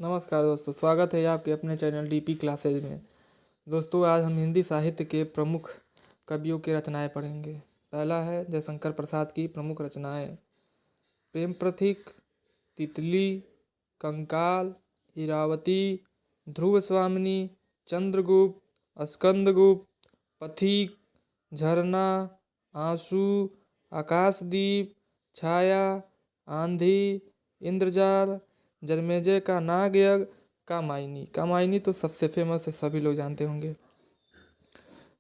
नमस्कार दोस्तों, स्वागत है आपके अपने चैनल डीपी क्लासेज में। दोस्तों, आज हम हिंदी साहित्य के प्रमुख कवियों की रचनाएं पढ़ेंगे। पहला है जयशंकर प्रसाद की प्रमुख रचनाएं: प्रेम प्रतीक, तितली, कंकाल, इरावती, ध्रुव स्वामिनी, चंद्रगुप्त, स्कंदगुप्त, पथिक, झरना, आंसू, आकाशदीप, छाया, आंधी, इंद्रजाल, जन्मेजय का नागयज्ञ, कामायनी। कामायनी तो सबसे फेमस है, सभी लोग जानते होंगे।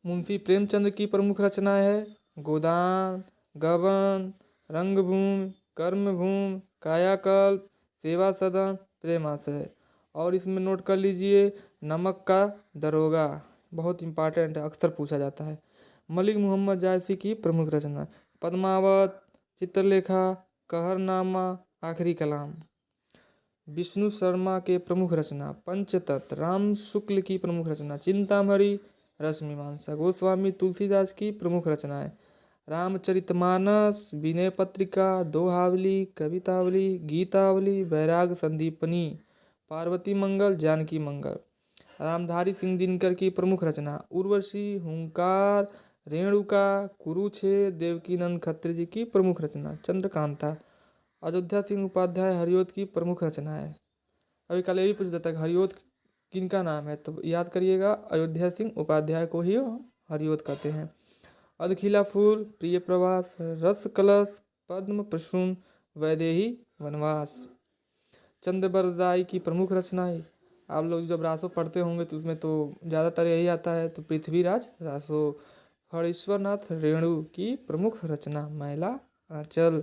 मुंशी प्रेमचंद की प्रमुख रचना है गोदान, गबन, रंगभूमि, कर्मभूमि, कायाकल्प, सेवा सदन, प्रेमाशय। और इसमें नोट कर लीजिए नमक का दरोगा, बहुत इंपॉर्टेंट है, अक्सर पूछा जाता है। मलिक मोहम्मद जायसी की प्रमुख रचना पद्मावत, चित्रलेखा, कहरनामा, आखिरी कलाम। विष्णु शर्मा के प्रमुख रचना पंचतत्व। राम शुक्ल की प्रमुख रचना चिंतामणि, रश्मिमांसा। गोस्वामी तुलसीदास की प्रमुख रचनाएं रामचरितमानस, विनय पत्रिका, दोहावली, कवितावली, गीतावली, वैराग संदीपनी, पार्वती मंगल, जानकी मंगल। रामधारी सिंह दिनकर की प्रमुख रचना उर्वशी, हुंकार, रेणुका, कुरुक्षेत्र। देवकीनंद खत्री जी की प्रमुख रचना चंद्रकांता। अयोध्या सिंह उपाध्याय हरिओद की प्रमुख रचना है। अभी कल ये भी पूछ जाता है हरिओद किनका नाम है, तो याद करिएगा अयोध्या सिंह उपाध्याय को ही हरिओद कहते हैं। अधखिला फूल, प्रिय प्रवास, रस कलश, पद्म प्रसून, वैदेही वनवास। चंद्रबरदाई की प्रमुख रचनाएं आप लोग जब रासो पढ़ते होंगे तो उसमें तो ज़्यादातर यही आता है, तो पृथ्वीराज रासो। हरीश्वरनाथ रेणु की प्रमुख रचना मैला आंचल।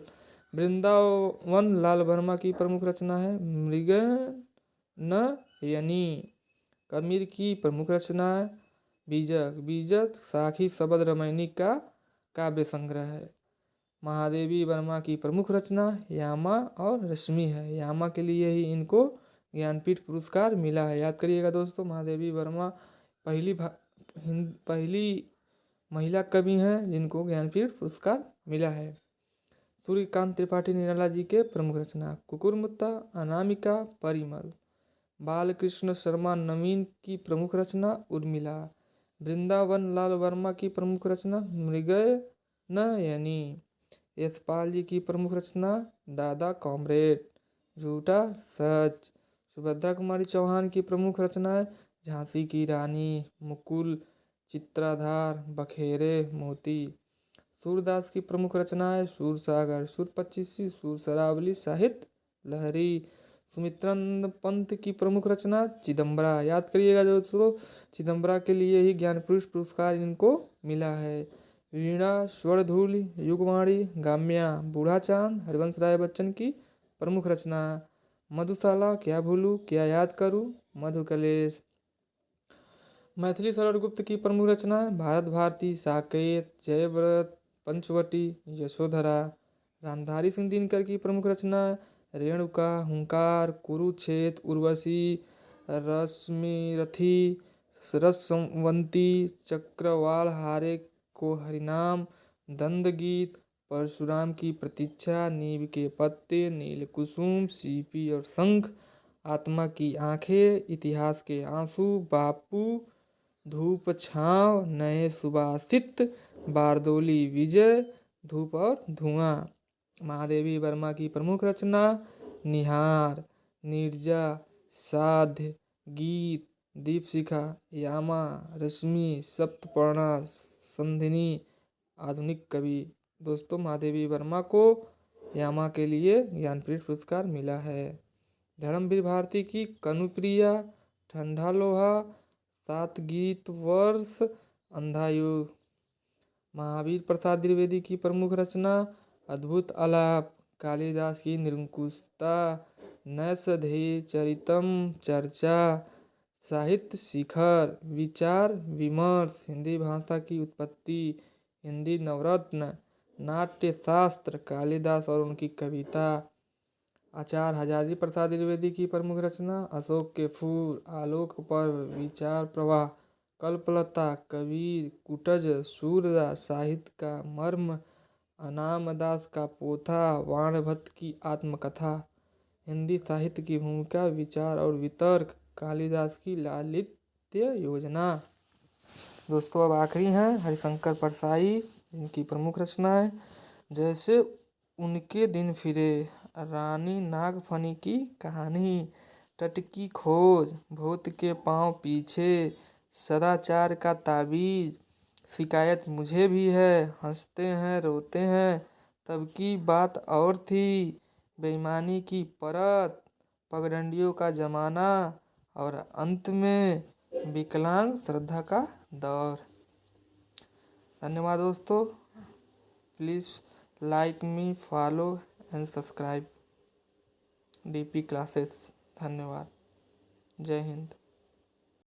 वृंदावन लाल वर्मा की प्रमुख रचना है मृग नयनी। कबीर की प्रमुख रचना है बीजक। बीजक साखी शबद रामायणी का काव्य संग्रह है। महादेवी वर्मा की प्रमुख रचना यामा और रश्मि है। यामा के लिए ही इनको ज्ञानपीठ पुरस्कार मिला है, याद करिएगा दोस्तों। महादेवी वर्मा पहली महिला कवि हैं जिनको ज्ञानपीठ पुरस्कार मिला है। सूर्यकांत त्रिपाठी निराला जी के प्रमुख रचना कुकुरमुत्ता, अनामिका, परिमल। बालकृष्ण शर्मा नवीन की प्रमुख रचना उर्मिला। वृंदावन लाल वर्मा की प्रमुख रचना मृगय नयनी। यशपाल जी की प्रमुख रचना दादा कॉमरेड, झूठा सच। सुभद्रा कुमारी चौहान की प्रमुख रचनाएं झांसी की रानी, मुकुल, चित्राधार, बखेरे मोती। सूरदास की प्रमुख रचनाएं सूरसागर, सुर पच्चीसी, सुर सरावली, साहित्य लहरी। सुमित्रानंद पंत की प्रमुख रचना चिदम्बरा, याद करिएगा दोस्तों, चिदम्बरा के लिए ही ज्ञानपीठ पुरस्कार इनको मिला है। वीणा, स्वरधूल, युगवाणी, गाम्या, बूढ़ा चांद। हरिवंश राय बच्चन की प्रमुख रचना मधुशाला, क्या भूलूं क्या याद करूं, मधुकलेश। मैथिली शरण गुप्त की प्रमुख रचना भारत भारती, साकेत, जयव्रत, पंचवटी, यशोधरा। रामधारी सिंह दिनकर की प्रमुख रचना रेणुका, हुंकार, कुरुक्षेत्र, उर्वशी, रश्मिरथी, रसवंती, चक्रवाल हारे को हरिनाम, दंडगीत, परशुराम की प्रतीक्षा, नीम के पत्ते, नील कुसुम, सीपी और शंख, आत्मा की आंखें, इतिहास के आंसू, बापू, धूप छांव, नए सुबासित, बारदोली विजय, धूप और धुआं। महादेवी वर्मा की प्रमुख रचना निहार, नीरजा, साध्य, गीत, दीपशिखा, यामा, रश्मि, सप्तपर्णा, संधिनी। आधुनिक कवि दोस्तों, महादेवी वर्मा को यामा के लिए ज्ञानपीठ पुरस्कार मिला है। धर्मवीर भारती की कनुप्रिया, ठंडा लोहा, सात गीत वर्ष, अंधा युग। महावीर प्रसाद द्विवेदी की प्रमुख रचना अद्भुत आलाप, कालिदास की निरंकुशता, नैषधेय चरितम, चर्चा, साहित्य शिखर, विचार विमर्श। हिंदी भाषा की उत्पत्ति, हिंदी नवरत्न, नाट्य शास्त्र, कालिदास और उनकी कविता। आचार्य हजारी प्रसाद द्विवेदी की प्रमुख रचना अशोक के फूल, आलोक पर्व, विचार प्रवाह, कल्पलता, कबीर, कुटज, सूरदास, साहित्य का मर्म, अनामदास का पोथा, वाणभट्ट की आत्मकथा। हिंदी साहित्य की भूमिका, विचार और वितर्क, कालिदास की लालित्य योजना। दोस्तों अब आखिरी हैं हरिशंकर परसाई, इनकी प्रमुख रचनाएं जैसे उनके दिन फिरे, रानी नागफनी की कहानी, टटकी खोज, भूत के पांव पीछे, सदाचार का ताबीज, शिकायत मुझे भी है, हंसते हैं रोते हैं, तब की बात और थी, बेईमानी की परत, पगडंडियों का जमाना और अंत में विकलांग श्रद्धा का दौर। धन्यवाद दोस्तों। Please like me, follow and subscribe DP classes. धन्यवाद। जय हिंद।